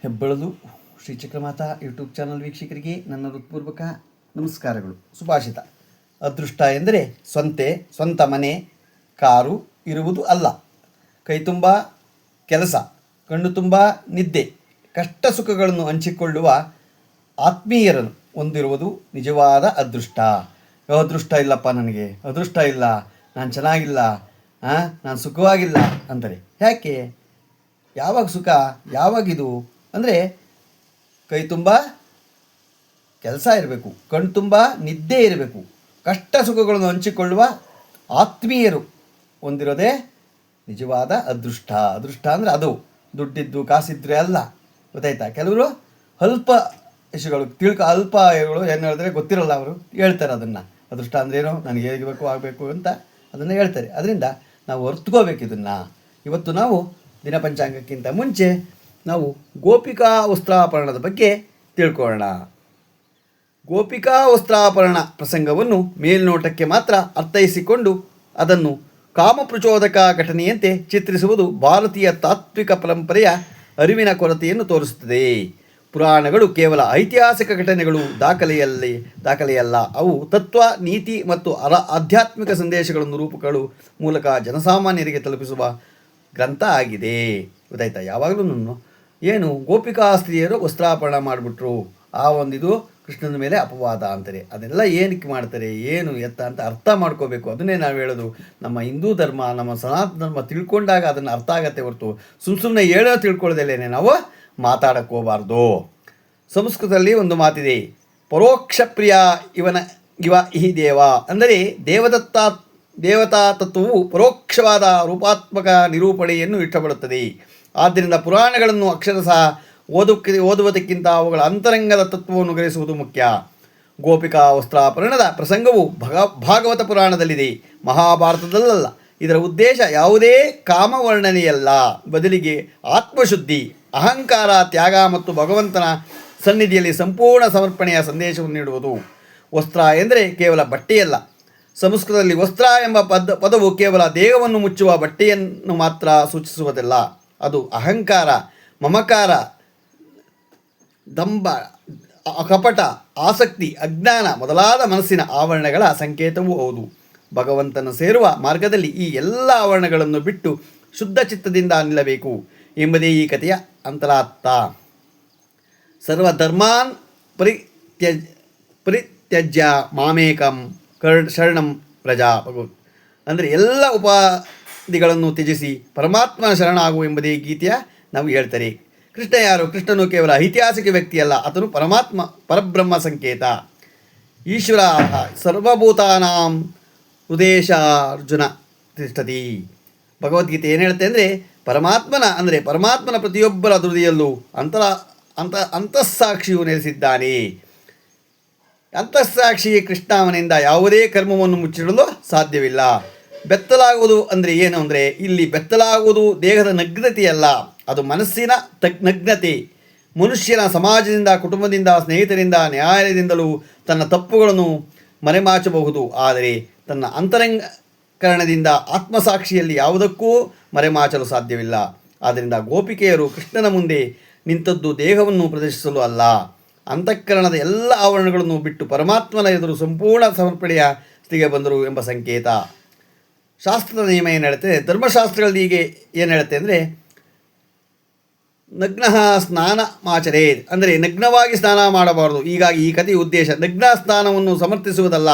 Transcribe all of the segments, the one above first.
ಹೆಬ್ಬಳದು Shri Chakramata YouTube channel ವೀಕ್ಷಕರಿಗೆ ನನ್ನ ಹೃತ್ಪೂರ್ವಕ ನಮಸ್ಕಾರಗಳು. ಸುಭಾಷಿತ: ಅದೃಷ್ಟ ಎಂದರೆ ಸ್ವಂತ ಮನೆ, ಕಾರು ಇರುವುದು ಅಲ್ಲ. ಕೈ ತುಂಬ ಕೆಲಸ, ಕಣ್ಣು ತುಂಬ ನಿದ್ದೆ, ಕಷ್ಟ ಸುಖಗಳನ್ನು ಹಂಚಿಕೊಳ್ಳುವ ಆತ್ಮೀಯರನ್ನು ಹೊಂದಿರುವುದು ನಿಜವಾದ ಅದೃಷ್ಟ. ಅದೃಷ್ಟ ಇಲ್ಲಪ್ಪ, ನನಗೆ ಅದೃಷ್ಟ ಇಲ್ಲ, ನಾನು ಚೆನ್ನಾಗಿಲ್ಲ, ನಾನು ಸುಖವಾಗಿಲ್ಲ ಅಂತಾರೆ. ಯಾಕೆ? ಯಾವಾಗ ಸುಖ, ಯಾವಾಗಿದು ಅಂದರೆ ಕೈ ತುಂಬ ಕೆಲಸ ಇರಬೇಕು, ಕಣ್ಣು ತುಂಬ ನಿದ್ದೆ ಇರಬೇಕು, ಕಷ್ಟ ಸುಖಗಳನ್ನು ಹಂಚಿಕೊಳ್ಳುವ ಆತ್ಮೀಯರು ಹೊಂದಿರೋದೇ ನಿಜವಾದ ಅದೃಷ್ಟ. ಅದೃಷ್ಟ ಅಂದರೆ ಅದು ದುಡ್ಡಿದ್ದು ಕಾಸಿದ್ರೆ ಅಲ್ಲ, ಗೊತ್ತಾಯ್ತಾ? ಕೆಲವರು ಅಲ್ಪ ಅಲ್ಪಗಳು ಏನು ಹೇಳಿದ್ರೆ ಗೊತ್ತಿರಲ್ಲ, ಅವರು ಹೇಳ್ತಾರೆ ಅದನ್ನು. ಅದೃಷ್ಟ ಅಂದ್ರೇನು, ನನಗೆ ಹೇಗಬೇಕು ಆಗಬೇಕು ಅಂತ ಅದನ್ನು ಹೇಳ್ತಾರೆ. ಅದರಿಂದ ನಾವು ಅರ್ಥಕೋಬೇಕು ಇದನ್ನು. ಇವತ್ತು ನಾವು ದಿನ ಪಂಚಾಂಗಕ್ಕಿಂತ ಮುಂಚೆ ನಾವು ಗೋಪಿಕಾ ವಸ್ತ್ರಾಪರಣದ ಬಗ್ಗೆ ತಿಳ್ಕೊಳ್ಳೋಣ. ಗೋಪಿಕಾ ವಸ್ತ್ರಾಪರಣ ಪ್ರಸಂಗವನ್ನು ಮೇಲ್ನೋಟಕ್ಕೆ ಮಾತ್ರ ಅರ್ಥೈಸಿಕೊಂಡು ಅದನ್ನು ಕಾಮಪ್ರಚೋದಕ ಘಟನೆಯಂತೆ ಚಿತ್ರಿಸುವುದು ಭಾರತೀಯ ತಾತ್ವಿಕ ಪರಂಪರೆಯ ಅರಿವಿನ ಕೊರತೆಯನ್ನು ತೋರಿಸುತ್ತದೆ. ಪುರಾಣಗಳು ಕೇವಲ ಐತಿಹಾಸಿಕ ಘಟನೆಗಳು ದಾಖಲೆಯಲ್ಲ. ಅವು ತತ್ವ, ನೀತಿ ಮತ್ತು ಆಧ್ಯಾತ್ಮಿಕ ಸಂದೇಶಗಳನ್ನು ರೂಪಗಳು ಮೂಲಕ ಜನಸಾಮಾನ್ಯರಿಗೆ ತಲುಪಿಸುವ ಗ್ರಂಥ ಆಗಿದೆ. ಗೊತ್ತಾಯ್ತಾ? ಯಾವಾಗಲೂ ಏನು ಗೋಪಿಕಾ ಸ್ತ್ರೀಯರು ವಸ್ತ್ರಾಪರಣ ಮಾಡಿಬಿಟ್ರು, ಆ ಒಂದಿದು ಕೃಷ್ಣನ ಮೇಲೆ ಅಪವಾದ ಅಂತಾರೆ. ಅದೆಲ್ಲ ಏನಕ್ಕೆ ಮಾಡ್ತಾರೆ, ಏನು ಎತ್ತ ಅಂತ ಅರ್ಥ ಮಾಡ್ಕೋಬೇಕು. ಅದನ್ನೇ ನಾವು ಹೇಳೋದು. ನಮ್ಮ ಹಿಂದೂ ಧರ್ಮ, ನಮ್ಮ ಸನಾತನ ಧರ್ಮ ತಿಳ್ಕೊಂಡಾಗ ಅದನ್ನು ಅರ್ಥ ಆಗತ್ತೆ ಹೊರತು ಸುಮ್ಮನೆ ತಿಳ್ಕೊಳ್ಳೋದಲ್ಲೇ ನಾವು ಮಾತಾಡಕ್ಕೆ ಹೋಗಬಾರ್ದು. ಸಂಸ್ಕೃತದಲ್ಲಿ ಒಂದು ಮಾತಿದೆ, ಪರೋಕ್ಷ ಪ್ರಿಯ ಇವ ಈ ದೇವ. ಅಂದರೆ ದೇವತಾ ತತ್ವವು ಪರೋಕ್ಷವಾದ ರೂಪಾತ್ಮಕ ನಿರೂಪಣೆಯನ್ನು ಇಷ್ಟಪಡುತ್ತದೆ. ಆದ್ದರಿಂದ ಪುರಾಣಗಳನ್ನು ಅಕ್ಷರಶಃ ಓದುವುದಕ್ಕಿಂತ ಅವುಗಳ ಅಂತರಂಗದ ತತ್ವವನ್ನು ಗ್ರಹಿಸುವುದು ಮುಖ್ಯ. ಗೋಪಿಕಾ ವಸ್ತ್ರಾಪರಣದ ಪ್ರಸಂಗವು ಭಾಗವತ ಪುರಾಣದಲ್ಲಿದೆ, ಮಹಾಭಾರತದಲ್ಲ. ಇದರ ಉದ್ದೇಶ ಯಾವುದೇ ಕಾಮವರ್ಣನೆಯಲ್ಲ, ಬದಲಿಗೆ ಆತ್ಮಶುದ್ಧಿ, ಅಹಂಕಾರ ತ್ಯಾಗ ಮತ್ತು ಭಗವಂತನ ಸನ್ನಿಧಿಯಲ್ಲಿ ಸಂಪೂರ್ಣ ಸಮರ್ಪಣೆಯ ಸಂದೇಶವನ್ನು ನೀಡುವುದು. ವಸ್ತ್ರ ಎಂದರೆ ಕೇವಲ ಬಟ್ಟೆಯಲ್ಲ. ಸಂಸ್ಕೃತದಲ್ಲಿ ವಸ್ತ್ರ ಎಂಬ ಪದವು ಕೇವಲ ದೇಹವನ್ನು ಮುಚ್ಚುವ ಬಟ್ಟೆಯನ್ನು ಮಾತ್ರ ಸೂಚಿಸುವುದಿಲ್ಲ. ಅದು ಅಹಂಕಾರ, ಮಮಕಾರ, ದಂಭ, ಕಪಟ, ಆಸಕ್ತಿ, ಅಜ್ಞಾನ ಮೊದಲಾದ ಮನಸ್ಸಿನ ಆವರಣಗಳ ಸಂಕೇತವೂ ಹೌದು. ಭಗವಂತನ ಸೇರುವ ಮಾರ್ಗದಲ್ಲಿ ಈ ಎಲ್ಲ ಆವರಣಗಳನ್ನು ಬಿಟ್ಟು ಶುದ್ಧ ಚಿತ್ತದಿಂದ ನಿಲ್ಲಬೇಕು ಎಂಬುದೇ ಈ ಕಥೆಯ ಅಂತರಾರ್ಥ. ಸರ್ವಧರ್ಮಾನ್ ಪರಿತ್ಯಜ್ಯ ಮಾಮೇಕಂ ಶರಣಂ ಪ್ರಜಾ ಭಗವತ್. ಅಂದರೆ ಎಲ್ಲ ಉಪಾಧಿಗಳನ್ನು ತ್ಯಜಿಸಿ ಪರಮಾತ್ಮನ ಶರಣಾಗು ಎಂಬುದೇ ಗೀತೆಯ ನಾವು ಹೇಳ್ತಾರೆ. ಕೃಷ್ಣ ಯಾರು? ಕೃಷ್ಣನು ಕೇವಲ ಐತಿಹಾಸಿಕ ವ್ಯಕ್ತಿಯಲ್ಲ, ಆತನು ಪರಬ್ರಹ್ಮ ಸಂಕೇತ. ಈಶ್ವರ ಸರ್ವಭೂತಾನಾಂ ಹೃದಯೇಶಾರ್ಜುನ ತಿಷ್ಠತಿ. ಭಗವದ್ಗೀತೆ ಏನು ಹೇಳುತ್ತೆ ಅಂದರೆ ಪರಮಾತ್ಮನ ಪ್ರತಿಯೊಬ್ಬರ ಹೃದಯದಲ್ಲೂ ಅಂತಃಸಾಕ್ಷಿಯು ನೆಲೆಸಿದ್ದಾನೆ. ಅಂತಃಸಾಕ್ಷಿ ಕೃಷ್ಣ, ಅವನಿಂದ ಯಾವುದೇ ಕರ್ಮವನ್ನು ಮುಚ್ಚಿಡಲು ಸಾಧ್ಯವಿಲ್ಲ. ಬೆತ್ತಲಾಗುವುದು ಅಂದರೆ ಏನು ಅಂದರೆ, ಇಲ್ಲಿ ಬೆತ್ತಲಾಗುವುದು ದೇಹದ ನಗ್ನತೆಯಲ್ಲ, ಅದು ಮನಸ್ಸಿನ ನಗ್ನತೆ. ಮನುಷ್ಯನ ಸಮಾಜದಿಂದ, ಕುಟುಂಬದಿಂದ, ಸ್ನೇಹಿತರಿಂದ, ನ್ಯಾಯಾಲಯದಿಂದಲೂ ತನ್ನ ತಪ್ಪುಗಳನ್ನು ಮರೆಮಾಚಬಹುದು. ಆದರೆ ತನ್ನ ಅಂತರಂಗಕರಣದಿಂದ ಆತ್ಮಸಾಕ್ಷಿಯಲ್ಲಿ ಯಾವುದಕ್ಕೂ ಮರೆಮಾಚಲು ಸಾಧ್ಯವಿಲ್ಲ. ಆದ್ದರಿಂದ ಗೋಪಿಕೆಯರು ಕೃಷ್ಣನ ಮುಂದೆ ನಿಂತದ್ದು ದೇಹವನ್ನು ಪ್ರದರ್ಶಿಸಲು ಅಲ್ಲ, ಅಂತಃಕರಣದ ಎಲ್ಲ ಆವರಣಗಳನ್ನು ಬಿಟ್ಟು ಪರಮಾತ್ಮನ ಎದುರು ಸಂಪೂರ್ಣ ಸಮರ್ಪಣೆಯ ಸ್ಥಿತಿಗೆ ಬಂದರು ಎಂಬ ಸಂಕೇತ. ಶಾಸ್ತ್ರದ ನಿಯಮ ಏನು ಹೇಳುತ್ತೆ? ಧರ್ಮಶಾಸ್ತ್ರಗಳಲ್ಲಿ ಹೀಗೆ ಏನು ಹೇಳುತ್ತೆ ಅಂದರೆ, ನಗ್ನ ಸ್ನಾನ ಮಾಚರೇ, ಅಂದರೆ ನಗ್ನವಾಗಿ ಸ್ನಾನ ಮಾಡಬಾರದು. ಹೀಗಾಗಿ ಈ ಕಥೆಯ ಉದ್ದೇಶ ನಗ್ನ ಸ್ನಾನವನ್ನು ಸಮರ್ಥಿಸುವುದಲ್ಲ,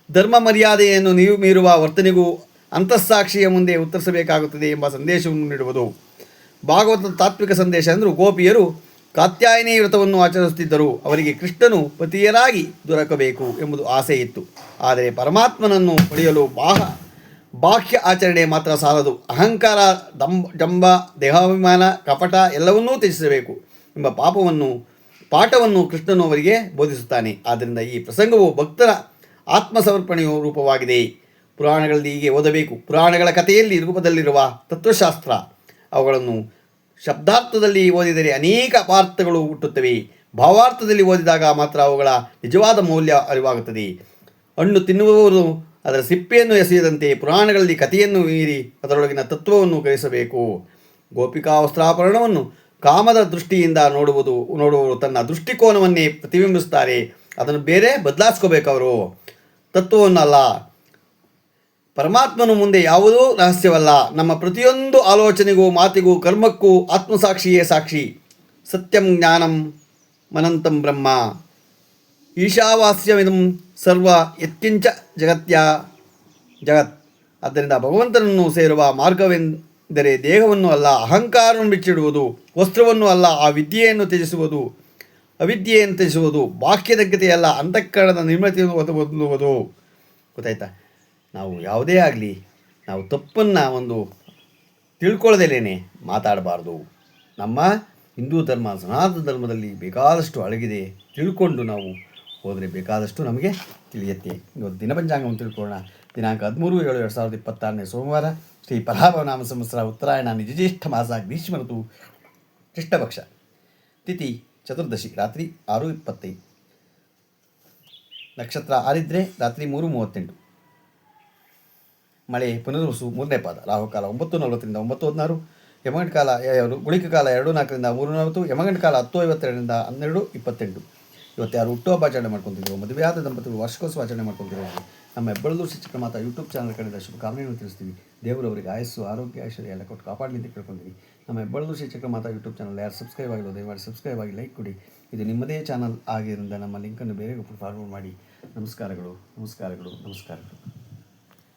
ಧರ್ಮ ಮರ್ಯಾದೆಯನ್ನು ನೀವು ಮೀರುವ ವರ್ತನೆಗೂ ಅಂತಃಸಾಕ್ಷಿಯ ಮುಂದೆ ಉತ್ತರಿಸಬೇಕಾಗುತ್ತದೆ ಎಂಬ ಸಂದೇಶವನ್ನು ನೀಡುವುದು. ಭಾಗವತದ ತಾತ್ವಿಕ ಸಂದೇಶ ಅಂದರೆ, ಗೋಪಿಯರು ಕಾತ್ಯಾಯನಿ ವ್ರತವನ್ನು ಆಚರಿಸುತ್ತಿದ್ದರು. ಅವರಿಗೆ ಕೃಷ್ಣನು ಪತಿಯರಾಗಿ ದೊರಕಬೇಕು ಎಂಬುದು ಆಸೆ ಇತ್ತು. ಆದರೆ ಪರಮಾತ್ಮನನ್ನು ಪಡೆಯಲು ಬಾಹ್ಯ ಆಚರಣೆ ಮಾತ್ರ ಸಾಲದು. ಅಹಂಕಾರ, ಜಂಬ, ದೇಹಾಭಿಮಾನ, ಕಪಟ ಎಲ್ಲವನ್ನೂ ತ್ಯಜಿಸಬೇಕು ಎಂಬ ಪಾಠವನ್ನು ಕೃಷ್ಣನು ಅವರಿಗೆ ಬೋಧಿಸುತ್ತಾನೆ. ಆದ್ದರಿಂದ ಈ ಪ್ರಸಂಗವು ಭಕ್ತರ ಆತ್ಮಸಮರ್ಪಣೆಯ ರೂಪವಾಗಿದೆ. ಪುರಾಣಗಳಲ್ಲಿ ಹೀಗೆ ಓದಬೇಕು. ಪುರಾಣಗಳ ಕಥೆಯಲ್ಲಿ ರೂಪದಲ್ಲಿರುವ ತತ್ವಶಾಸ್ತ್ರ, ಅವುಗಳನ್ನು ಶಬ್ದಾರ್ಥದಲ್ಲಿ ಓದಿದರೆ ಅನೇಕ ಅಪಾರ್ಥಗಳು ಹುಟ್ಟುತ್ತವೆ. ಭಾವಾರ್ಥದಲ್ಲಿ ಓದಿದಾಗ ಮಾತ್ರ ಅವುಗಳ ನಿಜವಾದ ಮೌಲ್ಯ ಅರಿವಾಗುತ್ತದೆ. ಹಣ್ಣು ತಿನ್ನುವವರು ಅದರ ಸಿಪ್ಪೆಯನ್ನು ಎಸೆಯದಂತೆ ಪುರಾಣಗಳಲ್ಲಿ ಕಥೆಯನ್ನು ಮೀರಿ ಅದರೊಳಗಿನ ತತ್ವವನ್ನು ಗ್ರಹಿಸಬೇಕು. ಗೋಪಿಕಾ ವಸ್ತ್ರಾಪರಣವನ್ನು ಕಾಮದ ದೃಷ್ಟಿಯಿಂದ ನೋಡುವವರು ತನ್ನ ದೃಷ್ಟಿಕೋನವನ್ನೇ ಪ್ರತಿಬಿಂಬಿಸ್ತಾರೆ. ಅದನ್ನು ಬೇರೆ ಬದಲಾಯಿಸ್ಕೋಬೇಕು ಅವರು, ತತ್ವವನ್ನಲ್ಲ. ಪರಮಾತ್ಮನು ಮುಂದೆ ಯಾವುದೂ ರಹಸ್ಯವಲ್ಲ. ನಮ್ಮ ಪ್ರತಿಯೊಂದು ಆಲೋಚನೆಗೂ, ಮಾತಿಗೂ, ಕರ್ಮಕ್ಕೂ ಆತ್ಮಸಾಕ್ಷಿಯೇ ಸಾಕ್ಷಿ. ಸತ್ಯಂ ಜ್ಞಾನಂ ಮನಂತಂ ಬ್ರಹ್ಮ ಈಶಾವಾಸ್ಯಮಿದಂ ಸರ್ವ ಯತ್ಕಿಂಚ ಜಗತ್. ಆದ್ದರಿಂದ ಭಗವಂತನನ್ನು ಸೇರುವ ಮಾರ್ಗವೆಂದರೆ ದೇಹವನ್ನು ಅಲ್ಲ, ಅಹಂಕಾರವನ್ನು ಬಿಚ್ಚಿಡುವುದು, ವಸ್ತ್ರವನ್ನು ಅಲ್ಲ, ಆ ಅವಿದ್ಯೆಯನ್ನು ತ್ಯಜಿಸುವುದು, ಬಾಹ್ಯದಗ್ಗತೆಯಲ್ಲ, ಅಂತಃಕರಣದ ನಿರ್ಮಲತೆಯನ್ನು ಹೊಂದುವುದು. ಗೊತ್ತಾಯ್ತಾ? ನಾವು ಯಾವುದೇ ಆಗಲಿ, ನಾವು ತಪ್ಪನ್ನು ತಿಳ್ಕೊಳ್ಳದೇನೆ ಮಾತಾಡಬಾರ್ದು. ನಮ್ಮ ಹಿಂದೂ ಧರ್ಮ, ಸನಾತನ ಧರ್ಮದಲ್ಲಿ ಬೇಕಾದಷ್ಟು ಅಡಗಿದೆ. ತಿಳ್ಕೊಂಡು ನಾವು ಹೋದರೆ ಬೇಕಾದಷ್ಟು ನಮಗೆ ತಿಳಿಯುತ್ತೆ. ಇವತ್ತು ದಿನಪಂಚಾಂಗವನ್ನು ತಿಳ್ಕೊಳ್ಳೋಣ. ದಿನಾಂಕ 13/7/2026 ಸೋಮವಾರ, ಶ್ರೀ ಪರಾಭವನಾಮ ಸಂವತ್ಸರ, ಉತ್ತರಾಯಣ, ನಿಜಜ್ಯೇಷ್ಠ ಮಾಸ, ಗ್ರೀಷ್ಮ ಋತು, ಕೃಷ್ಣಪಕ್ಷ, ತಿಥಿ ಚತುರ್ದಶಿ, ರಾತ್ರಿ 6:25, ನಕ್ಷತ್ರ ಆರಿದ್ರೆ ರಾತ್ರಿ 3:38, ಮಳೆ ಪುನರ್ವಸು 3ನೇ ಪಾದ, ರಾಹುಕಾಲ 9:40 9:16, ಯಮಗಂಟ ಕಾಲ ಗುಳಿಕ ಕಾಲ 2:04 3:40, ಯಮಗಂಟ ಕಾಲ 10:52 12:28. ಇವತ್ತು ಯಾರು ಹುಟ್ಟುಹಬ್ಬ ಮಾಡ್ಕೊತಿದ್ರು, ಮದುವೆಯಾದ ದಂಪತಿಗಳು ವಾರ್ಷಿಕೋತ್ಸವ ಆಚರಣೆ ಮಾಡ್ಕೊತಿರೋ ನಮ್ಮ ಹೆಬ್ಬಳದೂರು ಶ್ರೀ ಚಕ್ರಮಾತಾ ಯೂಟ್ಯೂಬ್ ಚಾನಲ್ ಕಡೆಯಿಂದ ಶುಭಕಾಮನೆಯನ್ನು ತಿಳಿಸ್ತೀವಿ. ದೇವರು ಅವರಿಗೆ ಆಯಸ್ಸು, ಆರೋಗ್ಯ, ಐಶ್ವರ್ಯ ಎಲ್ಲ ಕೊಟ್ಟು ಕಾಪಾಡಲಿ ಅಂತ ಕೇಳ್ಕೊತೀನಿ. ನಮ್ಮ ಹೆಬ್ಬಳದೂರು ಶ್ರೀ ಚಕ್ರಮಾತಾ ಯೂಟ್ಯೂಬ್ ಚಾನಲ್ ಯಾರು ಸಬ್ಸ್ಕ್ರೈಬ್ ಆಗಿಲ್ಲ ದಯಮಾಡಿ ಸಬ್ಸ್ಕ್ರೈಬ್ ಆಗಿ ಲೈಕ್ ಕೊಡಿ. ಇದು ನಿಮ್ಮದೇ ಚಾನಲ್ ಆಗಿದ್ದರಿಂದ ನಮ್ಮ ಲಿಂಕನ್ನು ಬೇರೆ ಫಾರ್ವರ್ಡ್ ಮಾಡಿ. ನಮಸ್ಕಾರಗಳು.